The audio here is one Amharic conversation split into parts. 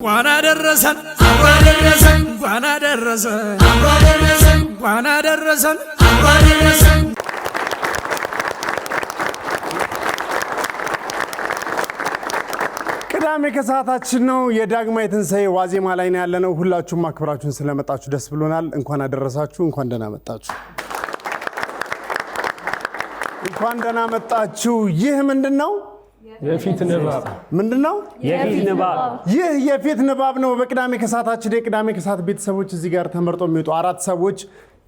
ዋና ደረሰን አባደረሰን ዋና ደረሰን አባደረሰን ዋና ደረሰን አባደረሰን ቅዳሜ ከሰዓታችን ነው። የዳግማይ ትንሣኤ ዋዜማ ላይ ነው ያለነው። ሁላችሁም አክብራችሁን ስለመጣችሁ ደስ ብሎናል። እንኳን አደረሳችሁ፣ እንኳን ደህና መጣችሁ፣ እንኳን ደህና መጣችሁ። ይህ ምንድነው? የፊት ንባብ ምንድነው? የፊት ንባብ። ይህ የፊት ንባብ ነው። በቅዳሜ ከሰዓታችን የቅዳሜ ከሰዓት ቤተሰቦች እዚህ ጋር ተመርጦ የሚወጡ 4 ሰዎች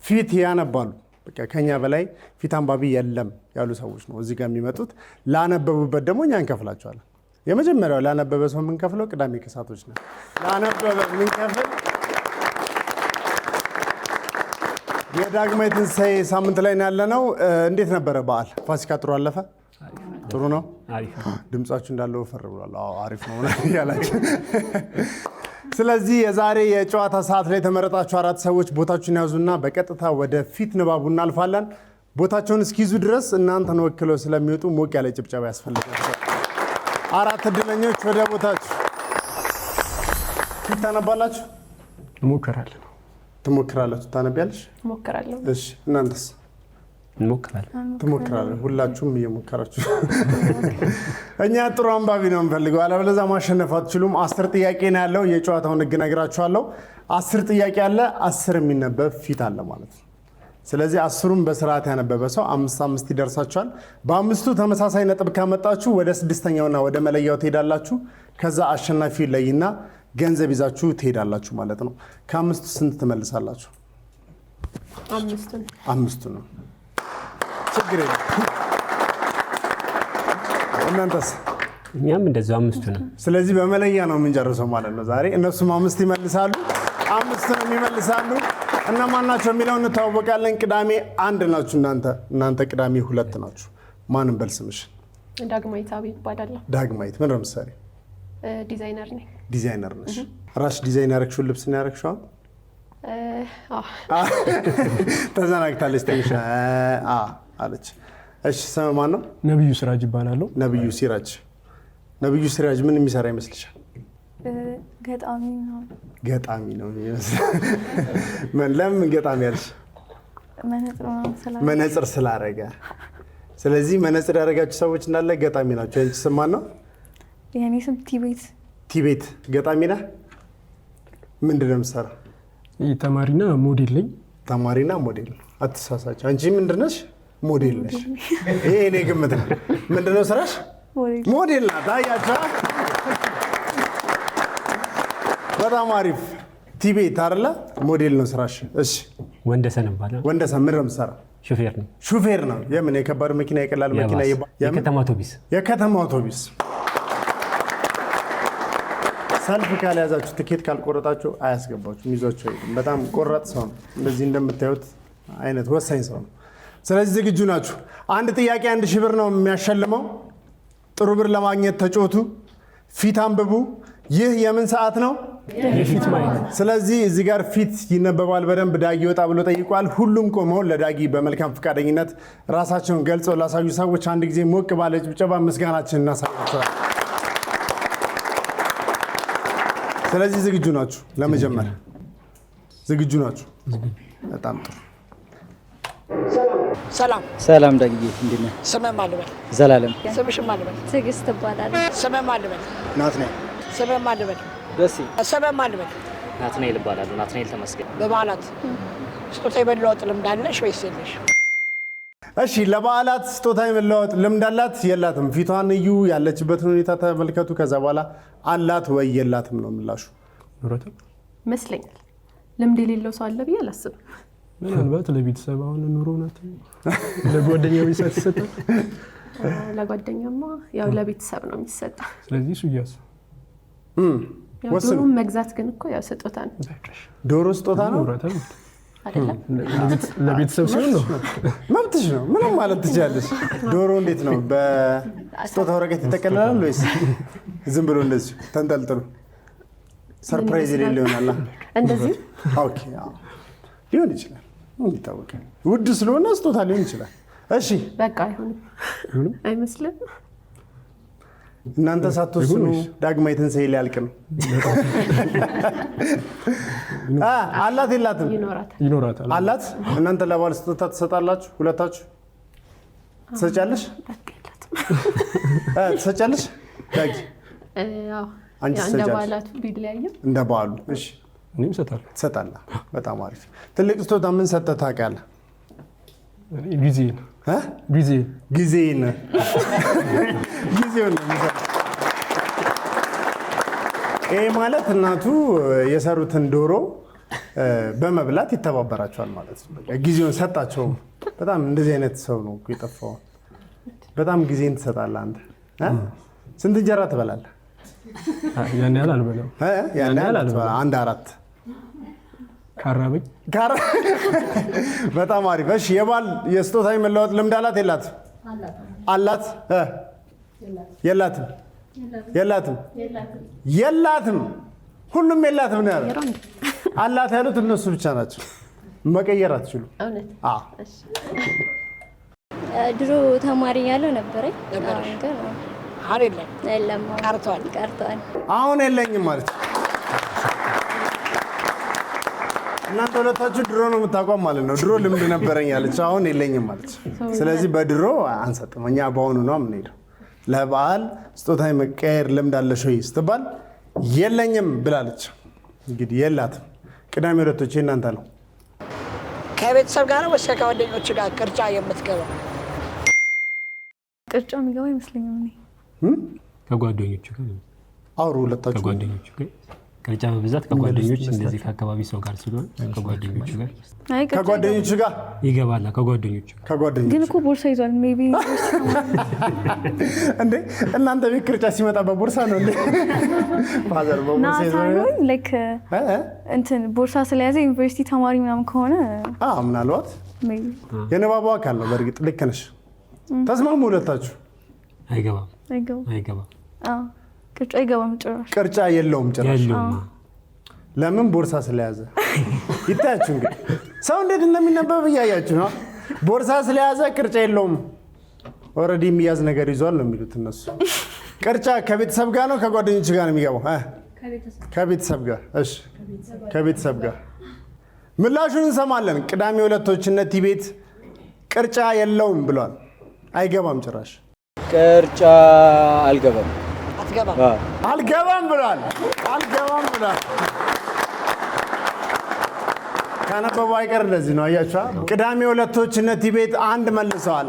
ፊት ያነባሉ። በቃ ከኛ በላይ ፊት አንባቢ የለም ያሉ ሰዎች ነው እዚህ ጋር የሚመጡት። ላነበቡበት ደግሞ እኛ እንከፍላቸዋለን። የመጀመሪያው ላነበበ ሰው የምንከፍለው ቅዳሜ ከሰዓቶች ነው። ላነበበ የምንከፍል የዳግማይ ትንሣኤ ሳምንት ላይ ያለነው። እንዴት ነበረ በዓል? ፋሲካ ጥሩ አለፈ? ጥሩ ነው። ድምጻችሁ እንዳለው ፈር ብሏል። አሪፍ ነው ያላችሁ። ስለዚህ የዛሬ የጨዋታ ሰዓት ላይ የተመረጣችሁ 4 ሰዎች ቦታችሁን ያዙና በቀጥታ ወደ ፊት ንባቡ እናልፋለን። ቦታቸውን እስኪይዙ ድረስ እናንተን ወክለው ስለሚወጡ ሞቅ ያለ ጭብጨባ ያስፈልጋል። 4 እድለኞች ወደ ቦታችሁ። ፊት ታነባላችሁ? እንሞክራለን። ትሞክራላችሁ? ታነቢያለሽ? እሞክራለሁ። እሺ፣ እናንተስ? እንሞክራለን። ትሞክራለህ? ሁላችሁም እየሞከራችሁ። እኛ ጥሩ አንባቢ ነው የምንፈልገው፣ አለበለዚያ ማሸነፍ አትችሉም። 10 ጥያቄ ነው ያለው። የጨዋታውን ህግ እነግራችኋለሁ። 10 ጥያቄ አለ፣ 10 የሚነበብ ፊት አለ ማለት ነው። ስለዚህ 10ሩም በስርዓት ያነበበ ሰው 5 ይደርሳችኋል። በ5ቱ ተመሳሳይ ነጥብ ካመጣችሁ ወደ 6ኛውና ወደ መለያው ትሄዳላችሁ። ከዛ አሸናፊ ለይና ገንዘብ ይዛችሁ ትሄዳላችሁ ማለት ነው። ከ5ቱ ስንት ትመልሳላችሁ? 5 ነው። ችግር የለም። እናንተስ? እኛም እንደዚሁ 5 ነው። ስለዚህ በመለያ ነው የምንጨርሰው ማለት ነው ዛሬ። እነሱም 5 ይመልሳሉ፣ 5ቱንም ይመልሳሉ። እነማን ናቸው የሚለውን እንተዋወቃለን። ቅዳሜ 1 ናችሁ እናንተ ቅዳሜ 2 ናችሁ። ማንም በል ስምሽ? ዳግማዊት አብይ ይባላለሁ። ዳግማዊት ምን ነው የምትሰሪ? ዲዛይነር ነኝ። ዲዛይነር ነሽ? ራስሽ ዲዛይን ያደረግሽውን ልብስ ነው ያደረግሽው? ተዘናግታለች ትንሽ አለች። እሺ ስም ማን ነው? ነብዩ ሲራጅ ይባላል። ነብዩ ሲራጅ። ነብዩ ሲራጅ ምን የሚሰራ ይመስልሻል? ገጣሚ ነው። ገጣሚ ነው የሚመስለው። ለምን ገጣሚ ያልሽ? መነጽር ስላረገ። ስለዚህ መነጽር ያደረጋችሁ ሰዎች እንዳለ ገጣሚ ናቸው። አንቺ ስም ማን ነው? የኔ ስም ቲቤት። ቲቤት ገጣሚ ነህ? ምንድን ነው የምትሰራው? ተማሪና ሞዴል ነኝ። ተማሪና ሞዴል። አትሳሳች። አንቺ ምንድን ነሽ? ሞዴል ነሽ። ይሄ እኔ ግምት ነው። ምንድን ነው ስራሽ? ሞዴል ናት። አያችሁ? በጣም አሪፍ። ቲቤት አይደለ? ሞዴል ነው ስራሽ። እሺ ወንደሰን ይባላል። ወንደሰን ምን ነው የምትሰራው? ሹፌር ነው። ሹፌር ነው። የምን? የከባድ መኪና የቀላል መኪና? የከተማ አውቶቢስ። የከተማ አውቶቢስ። ሰልፍ ካልያዛችሁ ትኬት ካልቆረጣችሁ አያስገባችሁም፣ ይዟችሁ አይደለም። በጣም ቆራጥ ሰው ነው። እንደዚህ እንደምታዩት አይነት ወሳኝ ሰው ነው። ስለዚህ ዝግጁ ናችሁ? 1 ጥያቄ 1000 ብር ነው የሚያሸልመው። ጥሩ ብር ለማግኘት ተጫወቱ። ፊት አንብቡ። ይህ የምን ሰዓት ነው? የፊት ማየት። ስለዚህ እዚህ ጋር ፊት ይነበባል በደንብ። ዳጊ ወጣ ብሎ ጠይቋል። ሁሉም ቆመው ለዳጊ በመልካም ፈቃደኝነት ራሳቸውን ገልጸው ላሳዩ ሰዎች አንድ ጊዜ ሞቅ ባለ ጭብጨባ ምስጋናችንን እናሳያቸዋለን። ስለዚህ ዝግጁ ናችሁ? ለመጀመር ዝግጁ ናችሁ? በጣም ጥሩ። ሰላም ዳግዬ፣ እንዴት ነህ? ስምህ ማን ልበል? ዘላለም። ስምሽን ማን ልበል? ትዕግስት እባላለሁ። ስምህ ማን ልበል? ናትናኤል። ስምህ ማን ልበል? ደሴ። ስምህ ማን ልበል? ናትናኤል እባላለሁ። ናትናኤል ተመስገን። በበዓላት ስጦታ የመለዋወጥ ልምድ አለሽ ወይስ የለሽ? እሺ፣ ለበዓላት ስጦታ የመለዋወጥ ልምድ አላት የላትም? ፊቷን እዩ፣ ያለችበትን ሁኔታ ተመልከቱ። ከዛ በኋላ አላት ወይ የላትም ነው ምላሹ። ኑረትም ይመስለኛል። ልምድ የሌለው ሰው አለ ብዬ አላስብም። ምናልባት ለቤተሰብ አሁን ኑሮ ናት፣ ለጓደኛ ቤተሰብ ይሰጣል። ለጓደኛማ ያው ለቤተሰብ ነው የሚሰጠው። ስለዚህ እሱ እያሱ ዶሮም መግዛት ግን እኮ ያው ስጦታ ነው። ዶሮ ስጦታ ነው ኑረትም አይደለም? ለቤተሰብ ሲሆን ነው መብትሽ ነው። ምንም ማለት ትችላለሽ። ዶሮ እንዴት ነው በስጦታ ወረቀት ይጠቀልላል ወይስ ዝም ብሎ እንደዚህ ተንጠልጥሎ ሰርፕራይዝ የሌለው ይሆናል? እንደዚህ ኦኬ፣ ሊሆን ይችላል። ምን ይታወቃል? ውድ ስለሆነ ስጦታ ሊሆን ይችላል። እሺ በቃ አይሆንም አይመስልም? እናንተ ሳትወስኑ ዳግማዊ ትንሣኤ ሊያልቅ ነው። አላት የላትም? ይኖራታል። አላት። እናንተ ለባል ስጦታ ትሰጣላችሁ? ሁለታችሁ ትሰጫለሽ? ትሰጫለሽ? ዳጊ አንቺ እንደ በዓላቱ ቢለያይም እንደ በዓሉ። እሺ እኔም እሰጣለሁ። ትሰጣለህ። በጣም አሪፍ። ትልቅ ስጦታ ምን ሰጠህ ታውቃለህ? ጊዜን ጊዜውን ነው የሚሰጠው። ይሄ ማለት እናቱ የሰሩትን ዶሮ በመብላት ይተባበራቸዋል ማለት ነው። ጊዜውን ሰጣቸው። በጣም እንደዚህ አይነት ሰው ነው የጠፋው። በጣም ጊዜን ትሰጣለህ አንተ። ስንት እንጀራ ትበላለህ? ያን ያህል አልበላም። ያን ያህል አልበላም። አንድ 4 ካራበኝ። በጣም አሪፍ። እሺ የባል የስጦታ መለዋወጥ ልምድ አላት የላትም? አላት። የላትም። ሁሉም የላትም ነው ያሉት። አላት ያሉት እነሱ ብቻ ናቸው። መቀየር አትችሉ። ድሮ ተማሪ ያለው ነበረኝ። የለም ቀርቷል። አሁን የለኝም ማለት እናንተ ሁለታችሁ ድሮ ነው የምታውቋም ማለት ነው። ድሮ ልምድ ነበረኝ ያለች፣ አሁን የለኝም ማለት። ስለዚህ በድሮ አንሰጥም፣ እኛ በአሁኑ ነው የምንሄደው። ለበዓል ስጦታ የመቀየር ልምድ አለሽ ወይ ስትባል የለኝም ብላለች። እንግዲህ የላትም። ቅዳሜ ሁለቶች እናንተ ነው። ከቤተሰብ ጋር ወይስ ከጓደኞች ጋር ቅርጫ የምትገባው? ቅርጫ የሚገባ ይመስለኛል። ከጓደኞቹ ጋር አውሩ ሁለታችሁ። ከጓደኞቹ ጋር ቅርጫ በብዛት ከጓደኞች እንደዚህ ከአካባቢ ሰው ጋር ስለሆነ ከጓደኞቹ ጋር ይገባል። ከጓደኞቹ ግን እኮ ቦርሳ ይዟል። ሜቢ እንዴ እናንተ ቤት ቅርጫ ሲመጣ በቦርሳ ነው እንዴ? ፋዘር በቦርሳ ይዟል። ላይክ እንትን ቦርሳ ስለያዘ ዩኒቨርሲቲ ተማሪ ምናምን ከሆነ ምናልባት የንባቡ አካል ነው። በእርግጥ ልክ ነሽ። ተስማሙ ሁለታችሁ? አይገባም። ቅርጫ አይገባም ጭራሽ። ቅርጫ የለውም ጭራሽ። ለምን? ቦርሳ ስለያዘ። ይታያችሁ እንግዲህ ሰው እንዴት እንደሚነበብ እያያችሁ ነው። ቦርሳ ስለያዘ ቅርጫ የለውም። ኦልሬዲ የሚያዝ ነገር ይዟል ነው የሚሉት እነሱ። ቅርጫ ከቤተሰብ ጋር ነው ከጓደኞች ጋር ነው የሚገባው? ከቤተሰብ ጋር። እሺ ከቤተሰብ ጋር። ምላሹን እንሰማለን። ቅዳሜ ሁለቶች እነቲ ቤት ቅርጫ የለውም ብሏል። አይገባም ጭራሽ። ቅርጫ አልገባም ብሏል። ካነበቡ አይቀር እንደዚህ ነው። አያችኋ? ቅዳሜ ሁለቶች እነቲ ቤት አንድ መልሰዋል።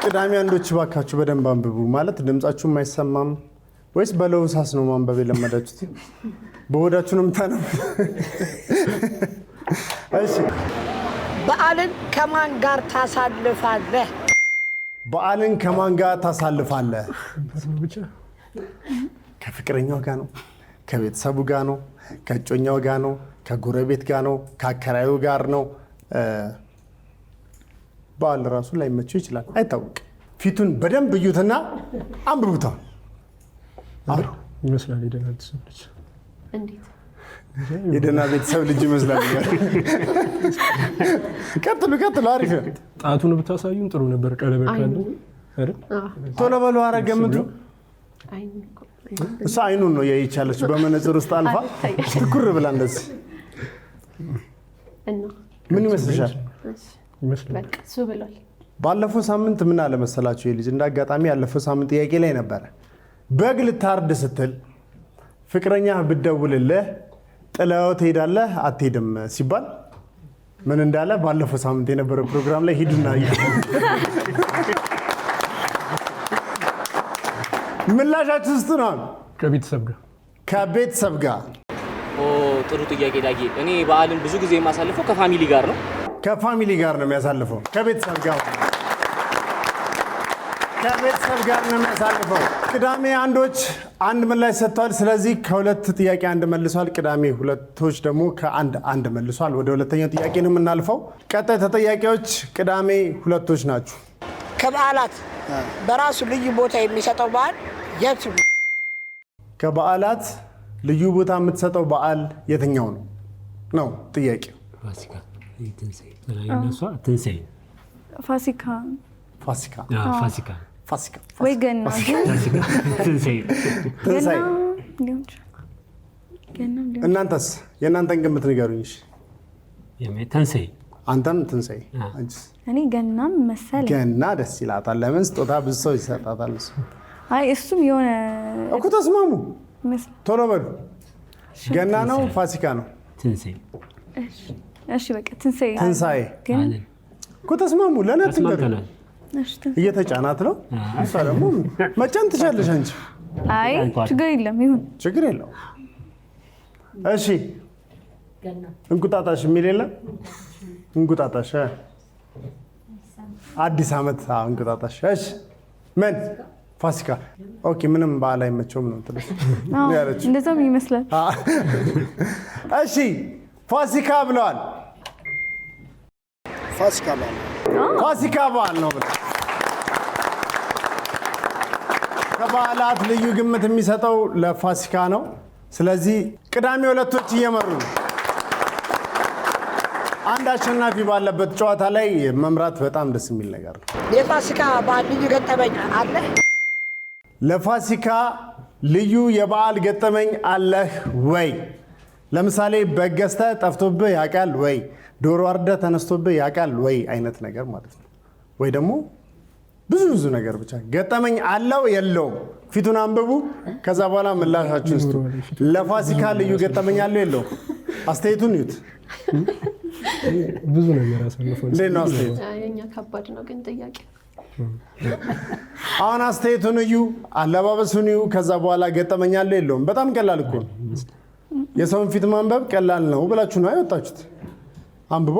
ቅዳሜ አንዶች ባካችሁ በደንብ አንብቡ። ማለት ድምጻችሁ የማይሰማም ወይስ በለውሳስ ነው ማንበብ የለመዳችሁት? በሆዳችሁ ነው የምታነቡት? እሺ በዓልን ከማን ጋር ታሳልፋለህ? በዓልን ከማን ጋር ታሳልፋለህ? ከፍቅረኛው ጋር ነው? ከቤተሰቡ ጋር ነው? ከእጮኛው ጋር ነው? ከጎረቤት ጋር ነው? ከአከራዩ ጋር ነው? በዓል ራሱ ላይመቸው ይችላል፣ አይታወቅም። ፊቱን በደንብ እዩትና አንብቡታል። ይመስላል የደህና ቤተሰብ ልጅ። እንዴት የደህና ቤተሰብ ልጅ ይመስላል። ቀጥሉ። አሪፍ ነው። ጣቱን ብታሳዩን ጥሩ ነበር። ቀለበት ካለ አይደል? ቶሎ በሉ። ኧረ ገምቱ። እሷ አይኑን ነው ያይቻለች በመነጽር ውስጥ አልፋ ትኩር ብላ እንደዚህ። ምን ይመስልሻል? በቃ እሱ ብሏል። ባለፈው ሳምንት ምን አለ መሰላችሁ? የልጅ እንዳጋጣሚ ያለፈው ሳምንት ጥያቄ ላይ ነበረ። በግ ልታርድ ስትል ፍቅረኛ ብትደውልልህ ጥለው ትሄዳለህ አትሄድም ሲባል ምን እንዳለ ባለፈው ሳምንት የነበረ ፕሮግራም ላይ ሂዱና ምላሻችሁ ውስጥ ነው። ከቤተሰብ ጋር። ጥሩ ጥያቄ ዳጊ። እኔ በዓልን ብዙ ጊዜ የማሳልፈው ከፋሚሊ ጋር ነው። ከፋሚሊ ጋር ነው የሚያሳልፈው። ከቤተሰብ ጋር ነው የሚያሳልፈው። ቅዳሜ አንዶች አንድ ምላሽ ሰጥተዋል። ስለዚህ ከሁለት ጥያቄ አንድ መልሷል። ቅዳሜ ሁለቶች ደግሞ ከአንድ መልሷል። ወደ ሁለተኛው ጥያቄ ነው የምናልፈው። ቀጣይ ተጠያቂዎች ቅዳሜ ሁለቶች ናችሁ። ከበዓላት በራሱ ልዩ ቦታ የሚሰጠው በዓል የቱ? ከበዓላት ልዩ ቦታ የምትሰጠው በዓል የትኛው ነው ጥያቄው? ትንሣኤ። ፋሲካ ፋሲካ ፋሲካ ወይ ገና ትንሣኤ ትንሣኤ። ሊሆን ይችላል። ገናም ሊሆን እናንተስ የእናንተን ግምት ንገሩኝ። እሺ ትንሣኤ አንተም ትንሣኤ፣ አንቺስ? እኔ ገናም መሰለኝ። ገና ደስ ይላታል። ለምን ስጦታ ብዙ ሰው ይሰጣታል። እሱ አይ እሱም የሆነ እኮ ተስማሙ፣ መስል ቶሎ በሉ። ገና ነው ፋሲካ ነው? ትንሣኤ እሺ በቃ ትንሣኤ ትንሣኤ ግን አለን እኮ ተስማሙ። ለእኔ አትንገሩ። ተስማምተናል። እሺ ትንሣኤ። እየተጫናት ነው። እሷ ደግሞ መጫን ትችላለሽ አንቺ፣ አይ ችግር የለም ይሁን። ችግር የለው። እሺ እንቁጣጣሽ የሚል የለም? እንቁጣጣሽ አዲስ ዓመት እንቁጣጣሽ። እሺ ምን ፋሲካ? ኦኬ ምንም በዓል አይመቸውም ነው ትልሽ ያለች። እንደዛም ይመስላል። እሺ ፋሲካ ብለዋል። ፋሲካ ማለት ፋሲካ በዓል ነው ብለው ከበዓላት ልዩ ግምት የሚሰጠው ለፋሲካ ነው። ስለዚህ ቅዳሜ ሁለቶች እየመሩ ነው። አንድ አሸናፊ ባለበት ጨዋታ ላይ መምራት በጣም ደስ የሚል ነገር ነው። የፋሲካ በዓል ልዩ ገጠመኝ አለ? ለፋሲካ ልዩ የበዓል ገጠመኝ አለህ ወይ? ለምሳሌ በግ ገዝተህ ጠፍቶብህ ያውቃል ወይ? ዶሮ አርደህ ተነስቶብህ ያውቃል ወይ? አይነት ነገር ማለት ነው። ወይ ደግሞ ብዙ ነገር ብቻ ገጠመኝ አለው የለውም? ፊቱን አንብቡ። ከዛ በኋላ ምላሻችሁን ስጡ። ለፋሲካ ልዩ ገጠመኝ አለው የለውም? አስተያየቱን እዩት። ብዙ ነገር አሳልፏል። እንዴት ነው አስተያየቱ? የኛ ከባድ ነው ግን ጥያቄ አሁን አስተያየቱን እዩ፣ አለባበሱን እዩ። ከዛ በኋላ ገጠመኝ አለው የለውም? በጣም ቀላል እኮ ነው። የሰውን ፊት ማንበብ ቀላል ነው ብላችሁ ነው አይወጣችሁት? አንብቧ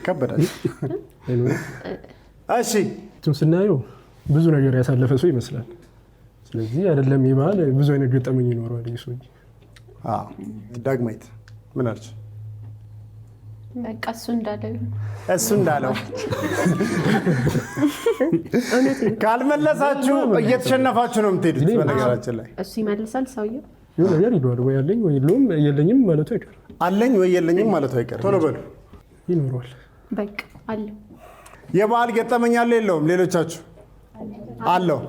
ከበዳችሁ። እሺ እሱን ስናየው ብዙ ነገር ያሳለፈ ሰው ይመስላል። ስለዚህ አይደለም ይባል ብዙ አይነት ገጠመኝ ይኖረዋል ይህ ሰውዬ። ዳግማዊት ምን አለች? በቃ እሱ እንዳለው እሱ እንዳለው ካልመለሳችሁ እየተሸነፋችሁ ነው የምትሄዱት። በነገራችን ላይ እሱ ይመልሳል ሰውየው ይሁን ነገር ይለዋል። ወይ አለኝ ወይ የለውም፣ የለኝም ማለቱ አይቀርም። አለኝ ወይ የለኝም ማለቱ አይቀርም። ቶሎ በሉ። ይኖረዋል። በቃ አለው። የበዓል ገጠመኝ አለ የለውም? ሌሎቻችሁ አለው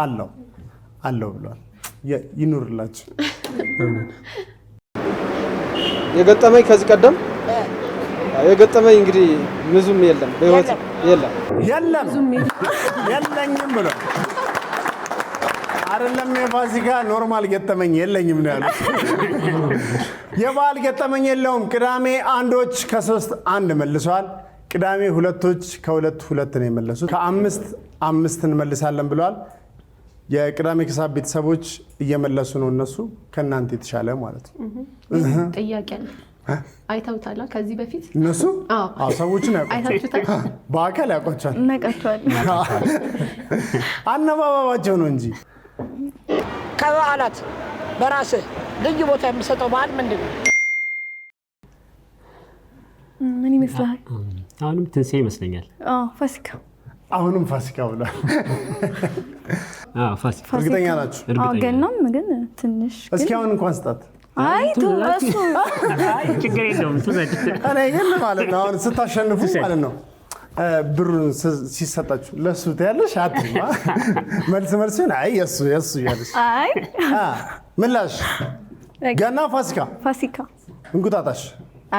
አለው አለው ብሏል። ይኑርላችሁ። የገጠመኝ ከዚህ ቀደም የገጠመኝ እንግዲህ ብዙም የለም በህይወት የለም የለኝም ብሏል። አይደለም የፋሲካ ኖርማል ገጠመኝ የለኝም ነው ያሉት። የበዓል ገጠመኝ የለውም። ቅዳሜ አንዶች ከ3 1 መልሰዋል። ቅዳሜ ሁለቶች ከ2 2 ነው የመለሱት። ከ5 5 እንመልሳለን ብለዋል። የቅዳሜ ከሳብ ቤተሰቦች እየመለሱ ነው። እነሱ ከእናንተ የተሻለ ማለት ነው። ጥያቄ አለ። አይተውታል ከዚህ በፊት እነሱ? አዎ ሰዎችን አይታችሁታል? በአካል ያውቋቸዋል። እናውቃቸዋለን። አነባባባቸው ነው እንጂ። ከበዓላት በራስህ ልዩ ቦታ የሚሰጠው በዓል ምንድን ነው? ምን ይመስላል? አሁንም ትንሣኤ ይመስለኛል። ፋሲካ። አሁንም ፋሲካ ብሏል። ፋሲካ እርግጠኛ ናችሁ? ገናም ግን ትንሽ እስኪ አሁን እንኳን ስጣት። አይ እሱ ችግር የለውም። እኔ ግን ማለት ነው አሁን ስታሸንፉ ማለት ነው ብሩን ሲሰጣችሁ ለሱ ትያለሽ አትማ መልስ አይ የሱ እያለሽ አይ ምላሽ ገና ፋሲካ እንቁጣጣሽ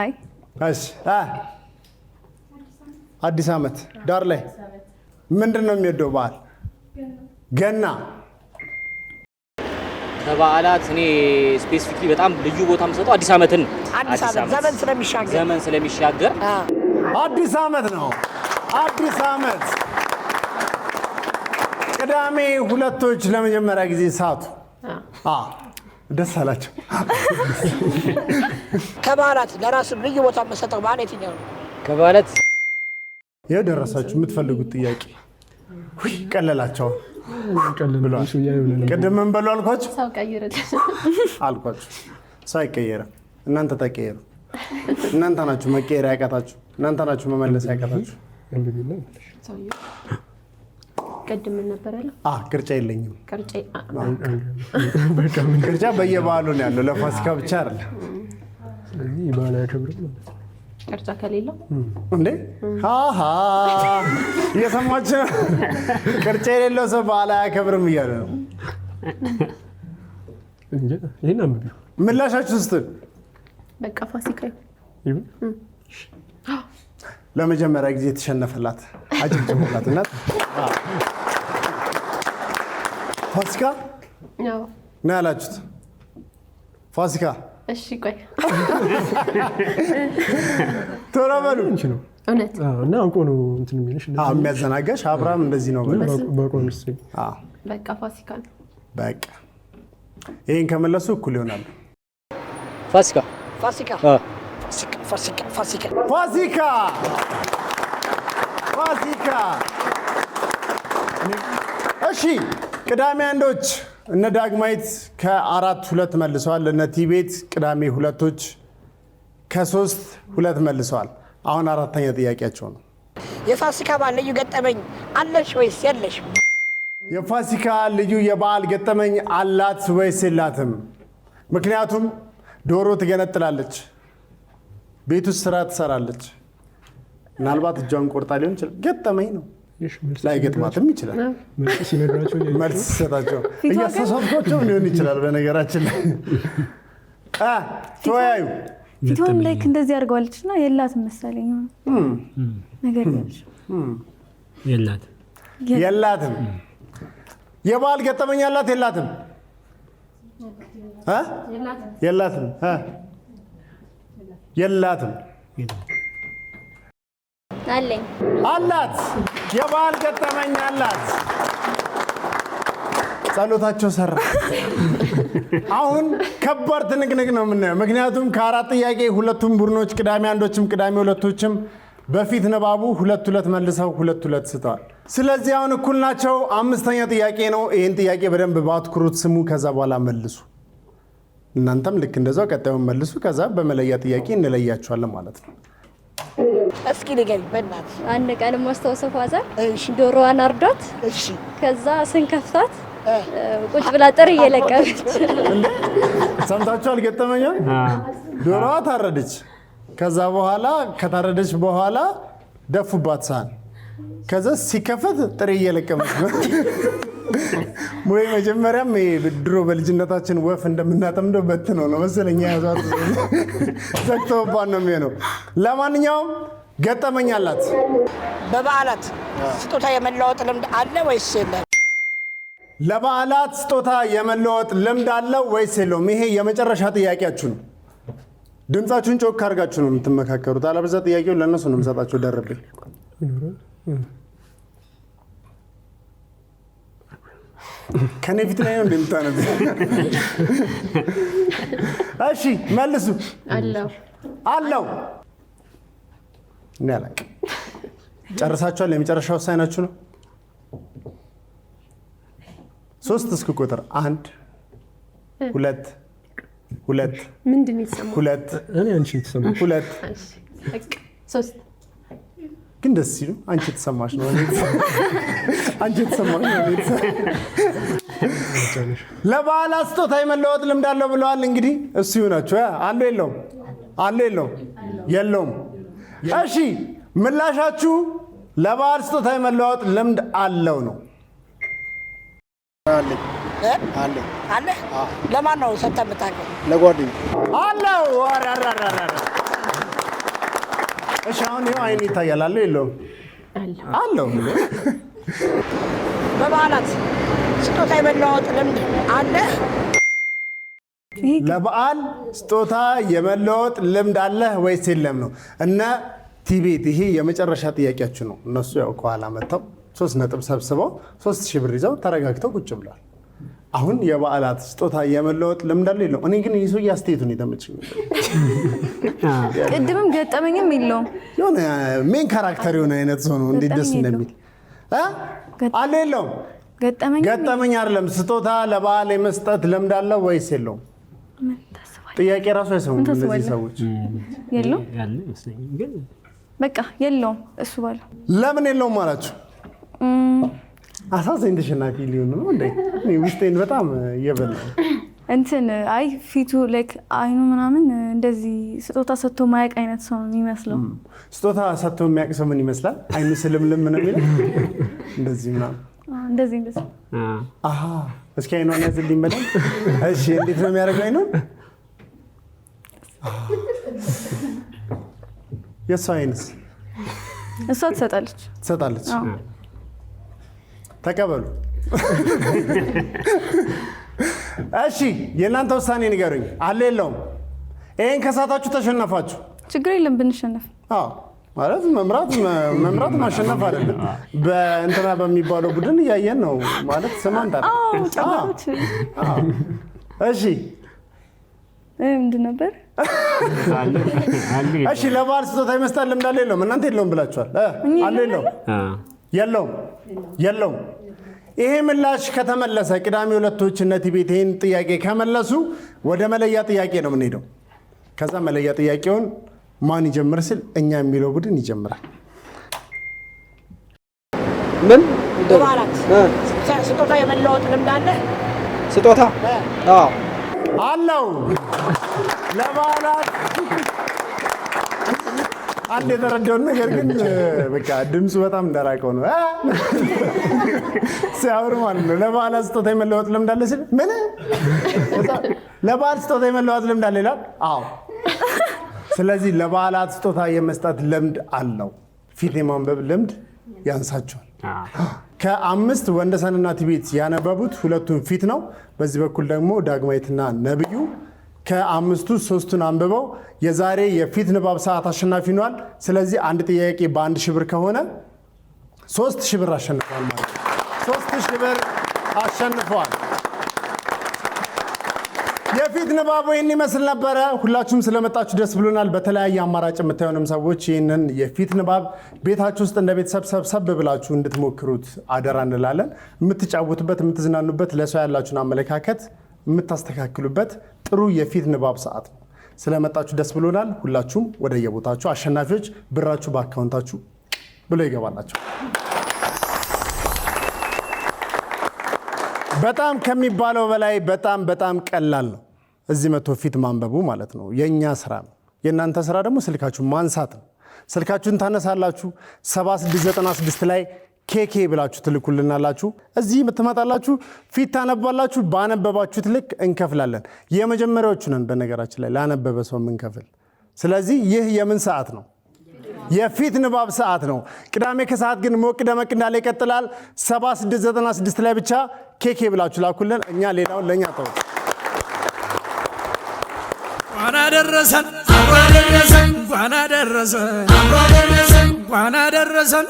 አይ እሺ አዲስ ዓመት ዳር ላይ ምንድን ነው የሚወደው በዓል? ገና። ከበዓላት እኔ ስፔሲፊክሊ በጣም ልዩ ቦታ የምሰጠው አዲስ ዓመትን ነው። አዲስ ዓመት ዘመን ስለሚሻገር አዲስ ዓመት ነው። አዲስ ዓመት ቅዳሜ ሁለቶች ለመጀመሪያ ጊዜ ሳቱ። ደስ አላቸው። ከበዓላት ለራሱ ልዩ ቦታ የምሰጠው በዓል የትኛው ነው? ከበዓላት ይኸው ደረሳችሁ። የምትፈልጉት ጥያቄ ቀለላቸው ብለዋል። ቅድም ምን በሉ አልኳችሁ? ሰው ቀይረልኝ አልኳችሁ። ሰው አይቀየርም። እናንተ ተቀየሩ። እናንተ ናችሁ መቀየር ያቃታችሁ። እናንተ ናችሁ መመለስ ያቃታችሁ። ሰውየው ቅድም ምን ነበር ያለው? ቅርጫ የለኝም። በቃ ቅርጫ በየበዓሉ ነው ያለው፣ ለፋሲካ ብቻ አይደለም። ስለዚህ በዓል አያከብርም ማለት ነው። ቅርጫ ከሌለው እንዴ አሃ እየሰማችሁ ቅርጫ የሌለው ሰው በዓል አያከብርም እያለ ነው። ይሄን አንብቢው። ምላሻችሁ ውስጥ በቃ ፋሲካ ይሁን። ለመጀመሪያ ጊዜ የተሸነፈላት አጭብጭቡላት እናት ፋሲካ ነው ነው ያላችሁት። ፋሲካ እሺ ቆይ ቶሎ በሉ። እንቺ ነው እውነት እና አንቆ ነው እንትን የሚልሽ የሚያዘናጋሽ አብርሃም እንደዚህ ነው በለ በቆም እስኪ በቃ ፋሲካ ነው። በቃ ይሄን ከመለሱ እኩል ይሆናሉ። ፋሲካ ፋሲካ ፋሲካ ፋሲካ ፋሲካ ፋሲካ። እሺ ቅዳሜ አንዶች እነ ዳግማዊት ከ4-2 መልሰዋል። እነ ቲቤት ቅዳሜ ሁለቶች ከ3-2 መልሰዋል። አሁን አራተኛ ጥያቄያቸው ነው። የፋሲካ በዓል ልዩ ገጠመኝ አለሽ ወይስ የለሽ? የፋሲካ ልዩ የበዓል ገጠመኝ አላት ወይስ የላትም? ምክንያቱም ዶሮ ትገነጥላለች፣ ቤት ውስጥ ስራ ትሰራለች። ምናልባት እጇን ቆርጣ ሊሆን ይችላል። ገጠመኝ ነው። ላይ ገጥማትም ይችላል። መልስ ሲሰጣቸው እያሳሳትኳቸው ሊሆን ይችላል። በነገራችን ላይ ተወያዩ። ፊቷን ላይ እንደዚህ አድርገዋለች እና የላትም መሰለኝ ነገር የላትም። የበዓል ገጠመኝ አላት የላትም? የላትም የላትም አለኝ አላት። የበዓል ገጠመኝ አላት። ጸሎታቸው ሰራ። አሁን ከባድ ትንቅንቅ ነው የምናየው። ምክንያቱም ከ4 ጥያቄ ሁለቱም ቡድኖች ቅዳሜ አንዶችም ቅዳሜ ሁለቶችም በፊት ንባቡ 2-2 መልሰው 2-2 ስተዋል። ስለዚህ አሁን እኩል ናቸው። 5ኛ ጥያቄ ነው። ይህን ጥያቄ በደንብ በአትኩሮት ስሙ፣ ከዛ በኋላ መልሱ። እናንተም ልክ እንደዛው ቀጣዩን መልሱ። ከዛ በመለያ ጥያቄ እንለያቸዋለን ማለት ነው። እስኪ ንገሪኝ በእናትህ። አንድ ቀን ማስታወሰው ፋዘር ዶሮዋን አርዷት፣ ከዛ ስንከፍታት ቁጭ ብላ ጥር እየለቀመች ሰምታችኋል? ገጠመኛ ዶሮዋ ታረደች። ከዛ በኋላ ከታረደች በኋላ ደፉባት ሳህን። ከዛ ሲከፈት ጥሬ እየለቀመች ነው። ወይ መጀመሪያም ድሮ በልጅነታችን ወፍ እንደምናጠምደው በትነው ነው መሰለኝ ያዟት ዘግተውባት ነው የሚሆነው። ለማንኛውም ገጠመኝ አላት። በበዓላት ስጦታ የመለዋወጥ ልምድ አለ ወይስ የለም? ለበዓላት ስጦታ የመለዋወጥ ልምድ አለ ወይስ የለውም? ይሄ የመጨረሻ ጥያቄያችሁ ነው። ድምጻችሁን ጮክ አድርጋችሁ ነው የምትመካከሩት። አለበዛ ጥያቄውን ለእነሱ ነው የምሰጣቸው ደርቤ። ከኔ ፊት ላይ ነው እንደምታነብ። እሺ መልሱ። አለው እናላቅ ጨርሳችኋል? የመጨረሻ ውሳኔያችሁ ነው። 3 እስኪ ቁጥር 1 2 2 ምንድን ነው የተሰማው? 2 እኔ አንቺ የተሰማሽ 2 3 ግን ደስ ሲሉ አንቺ የተሰማሽ ነው። አንቺ የተሰማሽ ነው። ለበዓላት ስጦታ የመለዋወጥ ልምድ አለው ብለዋል። እንግዲህ እሱ ይሆናችሁ አለው የለውም? አለው የለውም? የለውም። እሺ ምላሻችሁ ለበዓል ስጦታ የመለዋወጥ ልምድ አለው ነው። አለ። ለማን ነው ሰጥተህ የምታውቀው? ለጓደኛ አለው። እሺ አሁን ይኸው አይን ይታያል። አለው የለውም? አለው። በበዓላት ስጦታ የመለዋወጥ ልምድ አለ? ለበዓል ስጦታ የመለዋወጥ ልምድ አለህ ወይስ የለም ነው። እነ ቲቤት ይሄ የመጨረሻ ጥያቄያችሁ ነው። እነሱ ያው ከኋላ መጥተው 3 ነጥብ ሰብስበው 3000 ብር ይዘው ተረጋግተው ቁጭ ብለዋል። አሁን የበዓላት ስጦታ የመለዋወጥ ልምድ አለ የለውም? እኔ ግን ይሄ አስተያየቱን የተመቸኝ ቅድምም ገጠመኝም የለውም። የሆነ ሜን ካራክተር የሆነ አይነት ሰው ነው። እንዴት ደስ እንደሚል አለ የለውም? ገጠመኝ አይደለም። ስጦታ ለበዓል የመስጠት ልምድ አለ ወይስ የለውም? ጥያቄ ራሱ አይሰሙም እነዚህ ሰዎች። የለውም ያለ ይመስለኛል ግን በቃ የለውም። እሱ ባለው ለምን የለውም አላችሁ? አሳዘኝ ተሸናፊ ሊሆን ነው እንዴ? እኔ ውስጤን በጣም እየበላ እንትን አይ ፊቱ ላይክ አይኑ ምናምን እንደዚህ ስጦታ ሰጥቶ ማያውቅ አይነት ሰው ነው የሚመስለው። ስጦታ ሰጥቶ የሚያውቅ ሰው ምን ይመስላል? አይኑ ስልምልም ነው የሚለው እንደዚህ ምናምን እንደዚህ አሃ እስኪ አይኗን ያዝልኝ በደንብ። እሺ እንዴት ነው የሚያደርገው አይኑን? የእሷ አይንስ? እሷ ትሰጣለች። ተቀበሉ። እሺ የእናንተ ውሳኔ ንገሩኝ። አለ የለውም? ይሄን ከሳታችሁ ተሸነፋችሁ። ችግር የለም ብንሸነፍ። ማለት መምራት ማሸነፍ አይደለም። በእንትና በሚባለው ቡድን እያየን ነው ማለት ስማን ታዲያ። እሺ ምንድን ነበር? እሺ ለበዓል ስጦታ የመስጠት ልምድ አለ የለውም? እናንተ የለውም ብላችኋል። አለ የለውም? የለውም። ይሄ ምላሽ ከተመለሰ ቅዳሜ ሁለቶች እነቲ ቤቴን ጥያቄ ከመለሱ ወደ መለያ ጥያቄ ነው የምንሄደው። ከዛ መለያ ጥያቄውን ማን ይጀምር ስል እኛ የሚለው ቡድን ይጀምራል። ምን በዓላት ስጦታ የመለወጥ ልምድ አለ? ስጦታ አለው። ለበዓላት አንድ የተረዳውን ነገር ግን በቃ ድምፁ በጣም እንደራቀው ነው ሲያወሩ ማለት ነው። ለበዓላት ስጦታ የመለወጥ ልምድ አለ ሲል ምን ለበዓል ስጦታ የመለወጥ ልምድ አለ ይላል። አዎ ስለዚህ ለበዓላት ስጦታ የመስጠት ልምድ አለው። ፊት የማንበብ ልምድ ያንሳቸዋል። ከአምስት ወንደሰንና ቲቤት ያነበቡት ሁለቱን ፊት ነው። በዚህ በኩል ደግሞ ዳግማዊትና ነብዩ ከአምስቱ ሶስቱን አንብበው የዛሬ የፊት ንባብ ሰዓት አሸናፊ ሆኗል። ስለዚህ አንድ ጥያቄ በ1000 ብር ከሆነ 3000 ብር አሸንፈዋል ማለት ነው። 3000 ብር አሸንፈዋል። የፊት ንባቡ ይህን ይመስል ነበረ። ሁላችሁም ስለመጣችሁ ደስ ብሎናል። በተለያየ አማራጭ የምታዩንም ሰዎች ይህንን የፊት ንባብ ቤታችሁ ውስጥ እንደ ቤተሰብ ሰብሰብ ብላችሁ እንድትሞክሩት አደራ እንላለን። የምትጫወቱበት፣ የምትዝናኑበት፣ ለሰው ያላችሁን አመለካከት የምታስተካክሉበት ጥሩ የፊት ንባብ ሰዓት ነው። ስለመጣችሁ ደስ ብሎናል። ሁላችሁም ወደ የቦታችሁ። አሸናፊዎች ብራችሁ በአካውንታችሁ ብሎ ይገባላችሁ። በጣም ከሚባለው በላይ በጣም ቀላል ነው። እዚህ መቶ ፊት ማንበቡ ማለት ነው የኛ ስራ ነው። የእናንተ ስራ ደግሞ ስልካችሁን ማንሳት ነው። ስልካችሁን ታነሳላችሁ። 7696 ላይ ኬኬ ብላችሁ ትልኩልናላችሁ። እዚህ ትመጣላችሁ፣ ፊት ታነባላችሁ። ባነበባችሁት ልክ እንከፍላለን። የመጀመሪያዎቹ ነን በነገራችን ላይ ላነበበ ሰው የምንከፍል። ስለዚህ ይህ የምን ሰዓት ነው? የፊት ንባብ ሰዓት ነው። ቅዳሜ ከሰዓት ግን ሞቅ ደመቅ እንዳለ ይቀጥላል። 7696 ላይ ብቻ ኬኬ ብላችሁ ላኩልን። እኛ ሌላውን ለኛ ተው። እንኳን አደረሰን እንኳን አደረሰን እንኳን አደረሰን እንኳን አደረሰን